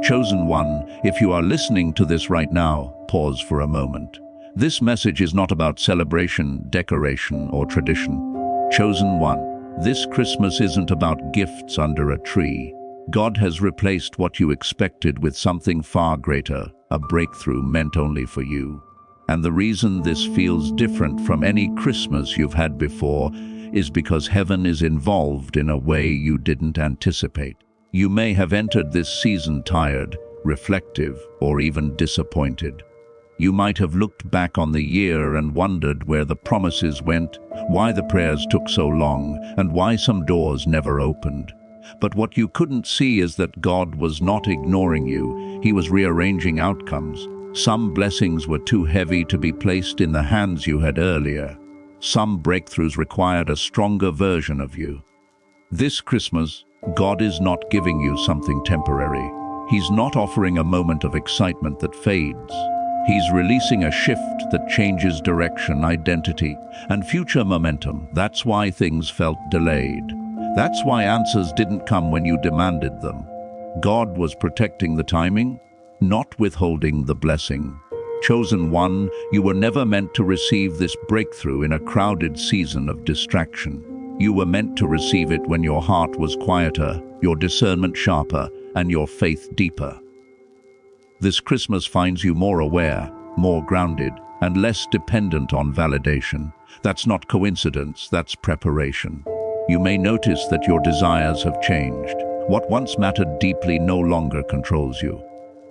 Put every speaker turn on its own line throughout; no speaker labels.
Chosen one, if you are listening to this right now, pause for a moment. This message is not about celebration, decoration, or tradition. Chosen one, this Christmas isn't about gifts under a tree. God has replaced what you expected with something far greater, a breakthrough meant only for you. And the reason this feels different from any Christmas you've had before is because heaven is involved in a way you didn't anticipate. You may have entered this season tired, reflective, or even disappointed. You might have looked back on the year and wondered where the promises went, why the prayers took so long, and why some doors never opened. But what you couldn't see is that God was not ignoring you. He was rearranging outcomes. Some blessings were too heavy to be placed in the hands you had earlier. Some breakthroughs required a stronger version of you. This Christmas, God is not giving you something temporary. He's not offering a moment of excitement that fades. He's releasing a shift that changes direction, identity, and future momentum. That's why things felt delayed. That's why answers didn't come when you demanded them. God was protecting the timing, not withholding the blessing. Chosen one, you were never meant to receive this breakthrough in a crowded season of distraction. You were meant to receive it when your heart was quieter, your discernment sharper, and your faith deeper. This Christmas finds you more aware, more grounded, and less dependent on validation. That's not coincidence, that's preparation. You may notice that your desires have changed. What once mattered deeply no longer controls you.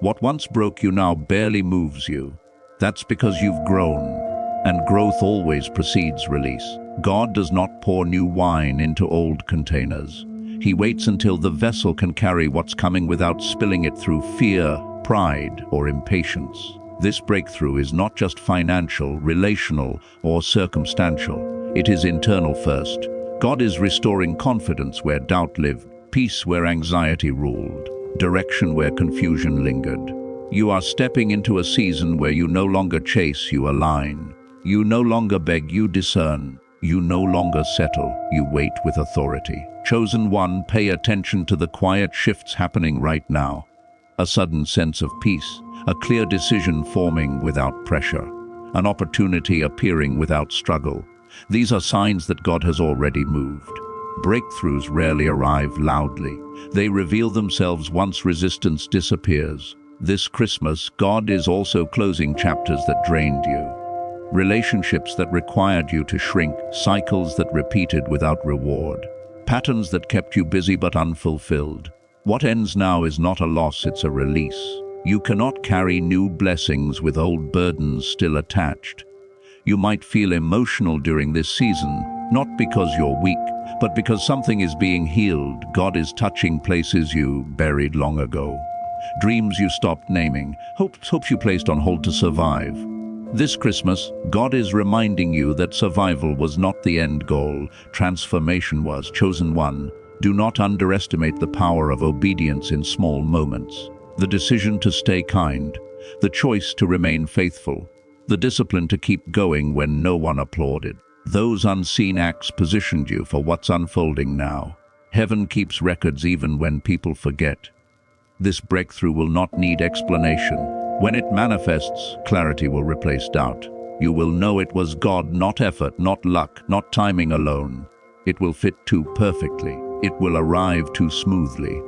What once broke you now barely moves you. That's because you've grown, and growth always precedes release. God does not pour new wine into old containers. He waits until the vessel can carry what's coming without spilling it through fear, pride, or impatience. This breakthrough is not just financial, relational, or circumstantial. It is internal first. God is restoring confidence where doubt lived, peace where anxiety ruled, direction where confusion lingered. You are stepping into a season where you no longer chase, you align. You no longer beg, you discern. You no longer settle, you wait with authority. Chosen one, pay attention to the quiet shifts happening right now. A sudden sense of peace, a clear decision forming without pressure, an opportunity appearing without struggle. These are signs that God has already moved. Breakthroughs rarely arrive loudly. They reveal themselves once resistance disappears. This Christmas, God is also closing chapters that drained you. Relationships that required you to shrink, cycles that repeated without reward, patterns that kept you busy but unfulfilled. What ends now is not a loss, it's a release. You cannot carry new blessings with old burdens still attached. You might feel emotional during this season, not because you're weak, but because something is being healed. God is touching places you buried long ago. Dreams you stopped naming, hopes you placed on hold to survive. This Christmas, God is reminding you that survival was not the end goal, transformation was. Chosen one, do not underestimate the power of obedience in small moments. The decision to stay kind, the choice to remain faithful, the discipline to keep going when no one applauded. Those unseen acts positioned you for what's unfolding now. Heaven keeps records even when people forget. This breakthrough will not need explanation. When it manifests, clarity will replace doubt. You will know it was God, not effort, not luck, not timing alone. It will fit too perfectly. It will arrive too smoothly.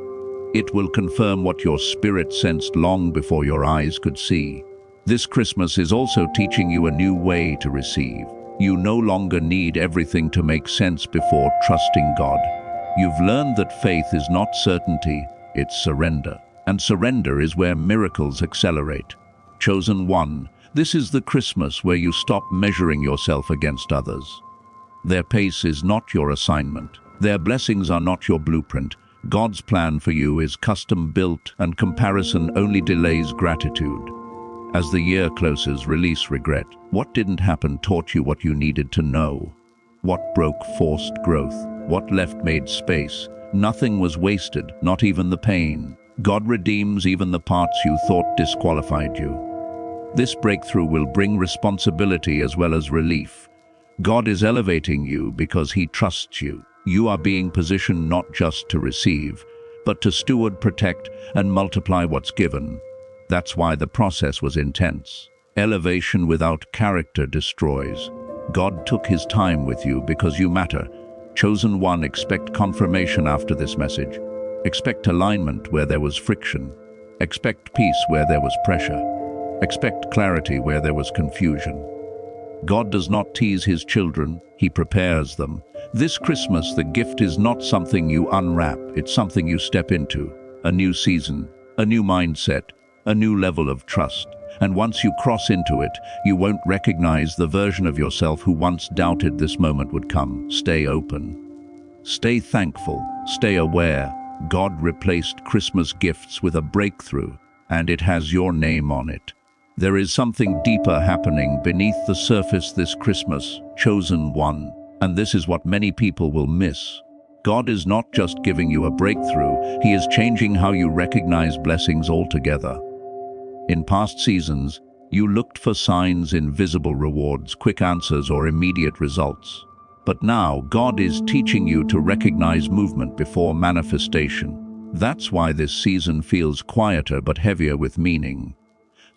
It will confirm what your spirit sensed long before your eyes could see. This Christmas is also teaching you a new way to receive. You no longer need everything to make sense before trusting God. You've learned that faith is not certainty, it's surrender. And surrender is where miracles accelerate. Chosen one, this is the Christmas where you stop measuring yourself against others. Their pace is not your assignment. Their blessings are not your blueprint. God's plan for you is custom built, and comparison only delays gratitude. As the year closes, release regret. What didn't happen taught you what you needed to know. What broke forced growth. What left made space. Nothing was wasted, not even the pain. God redeems even the parts you thought disqualified you. This breakthrough will bring responsibility as well as relief. God is elevating you because He trusts you. You are being positioned not just to receive, but to steward, protect, and multiply what's given. That's why the process was intense. Elevation without character destroys. God took his time with you because you matter. Chosen one, expect confirmation after this message. Expect alignment where there was friction. Expect peace where there was pressure. Expect clarity where there was confusion. God does not tease his children, he prepares them. This Christmas, the gift is not something you unwrap, it's something you step into. A new season, a new mindset, a new level of trust. And once you cross into it, you won't recognize the version of yourself who once doubted this moment would come. Stay open. Stay thankful. Stay aware. God replaced Christmas gifts with a breakthrough, and it has your name on it. There is something deeper happening beneath the surface this Christmas, chosen one, and this is what many people will miss. God is not just giving you a breakthrough, he is changing how you recognize blessings altogether. In past seasons, you looked for signs in visible rewards, quick answers, or immediate results. But now, God is teaching you to recognize movement before manifestation. That's why this season feels quieter but heavier with meaning.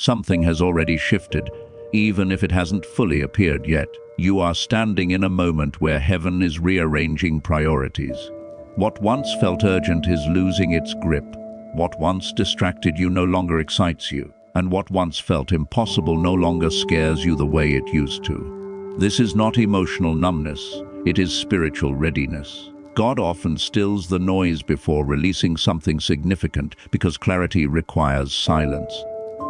Something has already shifted, even if it hasn't fully appeared yet. You are standing in a moment where heaven is rearranging priorities. What once felt urgent is losing its grip. What once distracted you no longer excites you. And what once felt impossible no longer scares you the way it used to. This is not emotional numbness, it is spiritual readiness. God often stills the noise before releasing something significant because clarity requires silence.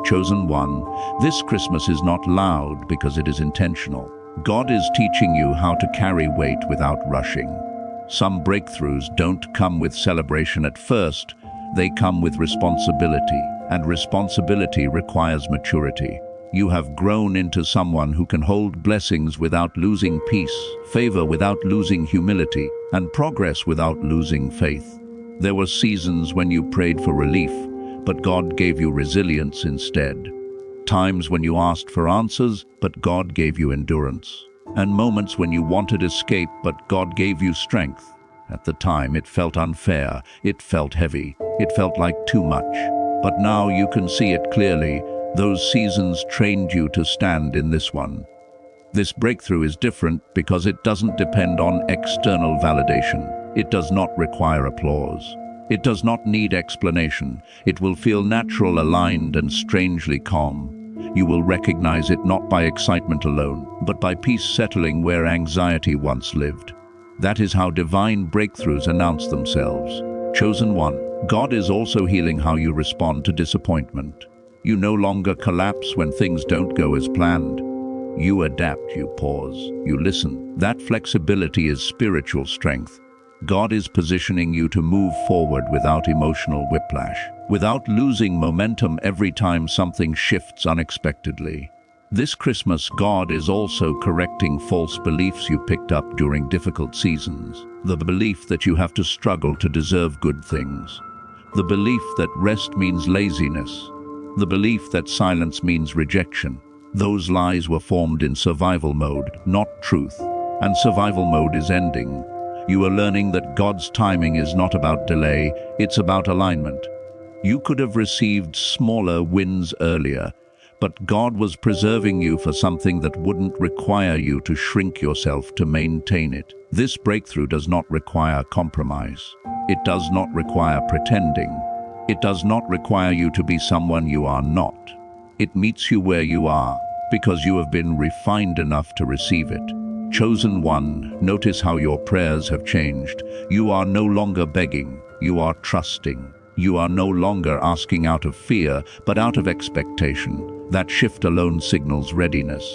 Chosen one, this Christmas is not loud because it is intentional. God is teaching you how to carry weight without rushing. Some breakthroughs don't come with celebration at first, they come with responsibility. And responsibility requires maturity. You have grown into someone who can hold blessings without losing peace, favor without losing humility, and progress without losing faith. There were seasons when you prayed for relief, but God gave you resilience instead. Times when you asked for answers, but God gave you endurance. And moments when you wanted escape, but God gave you strength. At the time, it felt unfair, it felt heavy, it felt like too much. But now you can see it clearly. Those seasons trained you to stand in this one. This breakthrough is different because it doesn't depend on external validation. It does not require applause. It does not need explanation. It will feel natural, aligned, and strangely calm. You will recognize it not by excitement alone, but by peace settling where anxiety once lived. That is how divine breakthroughs announce themselves. Chosen one. God is also healing how you respond to disappointment. You no longer collapse when things don't go as planned. You adapt, you pause, you listen. That flexibility is spiritual strength. God is positioning you to move forward without emotional whiplash, without losing momentum every time something shifts unexpectedly. This Christmas, God is also correcting false beliefs you picked up during difficult seasons. The belief that you have to struggle to deserve good things. The belief that rest means laziness. The belief that silence means rejection. Those lies were formed in survival mode, not truth. And survival mode is ending. You are learning that God's timing is not about delay, it's about alignment. You could have received smaller wins earlier, but God was preserving you for something that wouldn't require you to shrink yourself to maintain it. This breakthrough does not require compromise. It does not require pretending. It does not require you to be someone you are not. It meets you where you are, because you have been refined enough to receive it. Chosen one, notice how your prayers have changed. You are no longer begging, you are trusting. You are no longer asking out of fear, but out of expectation. That shift alone signals readiness.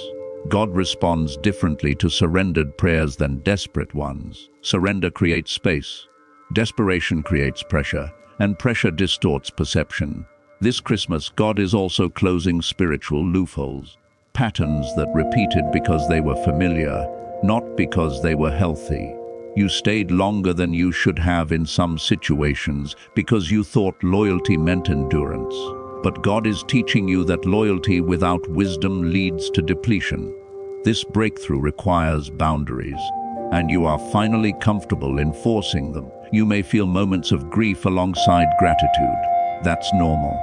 God responds differently to surrendered prayers than desperate ones. Surrender creates space. Desperation creates pressure, and pressure distorts perception. This Christmas, God is also closing spiritual loopholes. Patterns that repeated because they were familiar, not because they were healthy. You stayed longer than you should have in some situations because you thought loyalty meant endurance. But God is teaching you that loyalty without wisdom leads to depletion. This breakthrough requires boundaries, and you are finally comfortable enforcing them. You may feel moments of grief alongside gratitude. That's normal.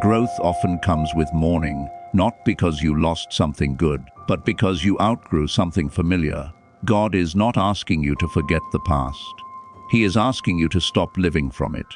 Growth often comes with mourning, not because you lost something good, but because you outgrew something familiar. God is not asking you to forget the past. He is asking you to stop living from it.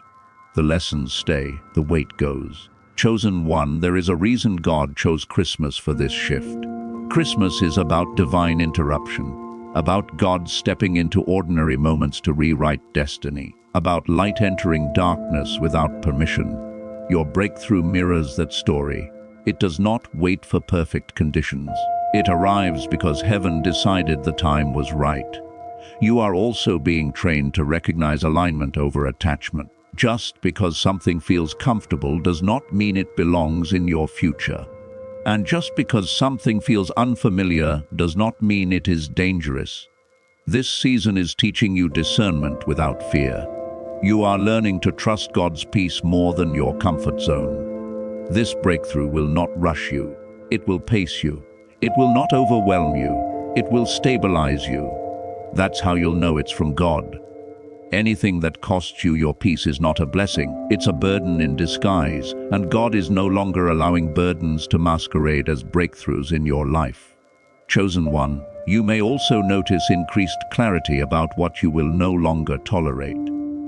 The lessons stay, the weight goes. Chosen one, there is a reason God chose Christmas for this shift. Christmas is about divine interruption, about God stepping into ordinary moments to rewrite destiny, about light entering darkness without permission. Your breakthrough mirrors that story. It does not wait for perfect conditions. It arrives because heaven decided the time was right. You are also being trained to recognize alignment over attachment. Just because something feels comfortable does not mean it belongs in your future. And just because something feels unfamiliar does not mean it is dangerous. This season is teaching you discernment without fear. You are learning to trust God's peace more than your comfort zone. This breakthrough will not rush you. It will pace you. It will not overwhelm you. It will stabilize you. That's how you'll know it's from God. Anything that costs you your peace is not a blessing, it's a burden in disguise, and God is no longer allowing burdens to masquerade as breakthroughs in your life. Chosen one, you may also notice increased clarity about what you will no longer tolerate.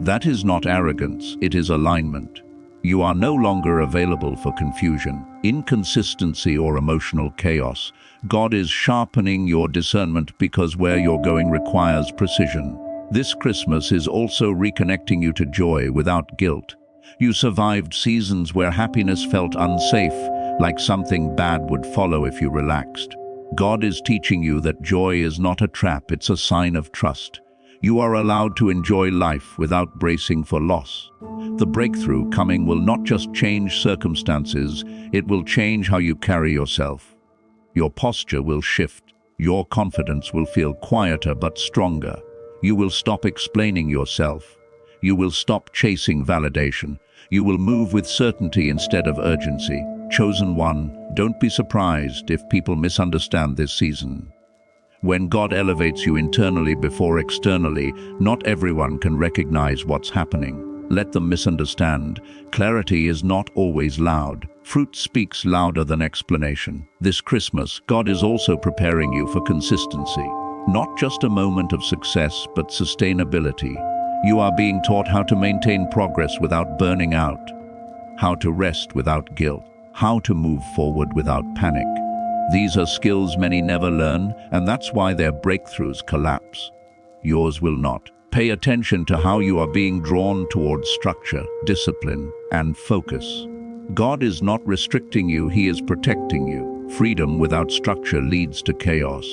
That is not arrogance, it is alignment. You are no longer available for confusion, inconsistency, or emotional chaos. God is sharpening your discernment because where you're going requires precision. This Christmas is also reconnecting you to joy without guilt. You survived seasons where happiness felt unsafe, like something bad would follow if you relaxed. God is teaching you that joy is not a trap, it's a sign of trust. You are allowed to enjoy life without bracing for loss. The breakthrough coming will not just change circumstances, it will change how you carry yourself. Your posture will shift. Your confidence will feel quieter but stronger. You will stop explaining yourself. You will stop chasing validation. You will move with certainty instead of urgency. Chosen one, don't be surprised if people misunderstand this season. When God elevates you internally before externally, not everyone can recognize what's happening. Let them misunderstand. Clarity is not always loud. Fruit speaks louder than explanation. This Christmas, God is also preparing you for consistency. Not just a moment of success, but sustainability. You are being taught how to maintain progress without burning out, how to rest without guilt, how to move forward without panic. These are skills many never learn, and that's why their breakthroughs collapse. Yours will not. Pay attention to how you are being drawn towards structure, discipline, and focus. God is not restricting you, He is protecting you. Freedom without structure leads to chaos.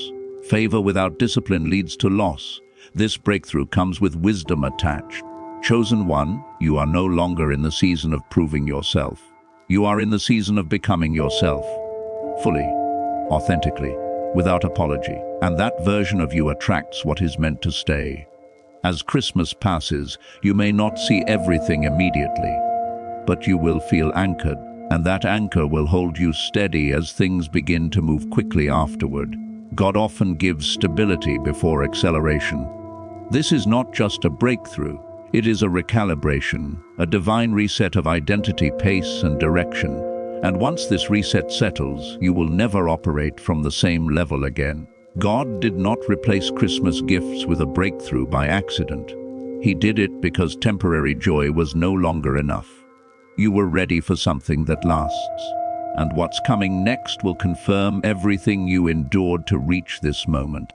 Favor without discipline leads to loss. This breakthrough comes with wisdom attached. Chosen one, you are no longer in the season of proving yourself. You are in the season of becoming yourself. Fully, authentically, without apology. And that version of you attracts what is meant to stay. As Christmas passes, you may not see everything immediately, but you will feel anchored, and that anchor will hold you steady as things begin to move quickly afterward. God often gives stability before acceleration. This is not just a breakthrough, it is a recalibration, a divine reset of identity, pace, and direction. And once this reset settles, you will never operate from the same level again. God did not replace Christmas gifts with a breakthrough by accident. He did it because temporary joy was no longer enough. You were ready for something that lasts. And what's coming next will confirm everything you endured to reach this moment.